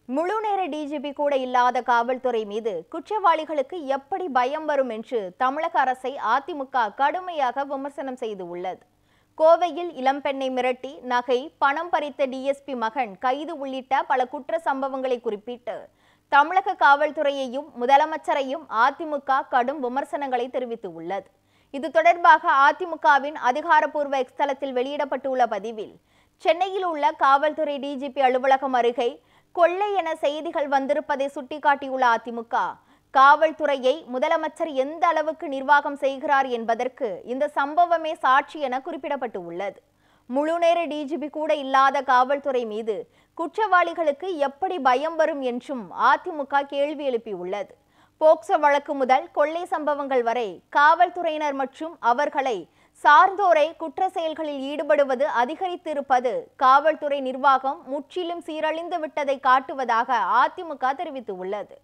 முழுநேர டிஜிபி கூட இல்லாத காவல்துறை மீது குற்றவாளிகளுக்கு எப்படி பயம் வரும் என்று தமிழக அரசை அதிமுக கடுமையாக விமர்சனம் செய்து உள்ளது. கோவையில் இளம்பெண்ணை மிரட்டி நகை, பணம் பறித்த டிஎஸ்பி மகன் கைது உள்ளிட்ட பல குற்ற சம்பவங்களை குறிப்பிட்டு தமிழக காவல்துறையையும் முதலமைச்சரையும் அதிமுக கடும் விமர்சனங்களை தெரிவித்து உள்ளது. இது தொடர்பாக அதிமுகவின் அதிகாரப்பூர்வ எக்ஸ் தளத்தில் வெளியிடப்பட்டுள்ள பதிவில், சென்னையில் உள்ள காவல்துறை டிஜிபி அலுவலகம் அருகே கொள்ளை என செய்திகள் வந்திருப்பதை சுட்டிக்காட்டியுள்ள அதிமுக, காவல்துறையை முதலமைச்சர் எந்த அளவுக்கு நிர்வாகம் செய்கிறார் என்பதற்கு இந்த சம்பவமே சாட்சி என குறிப்பிடப்பட்டு உள்ளது. முழுநேர டிஜிபி கூட இல்லாத காவல்துறை மீது குற்றவாளிகளுக்கு எப்படி பயம் வரும் என்றும் அதிமுக கேள்வி எழுப்பியுள்ளது. போக்சோ வழக்கு முதல் கொள்ளை சம்பவங்கள் வரை காவல்துறையினர் மற்றும் அவர்களை சார்ந்தோரை குற்ற செயல்களில் ஈடுபடுவது அதிகரித்திருப்பது காவல்துறை நிர்வாகம் முற்றிலும் சீரழிந்து விட்டதை காட்டுவதாக அதிமுக தெரிவித்துள்ளது.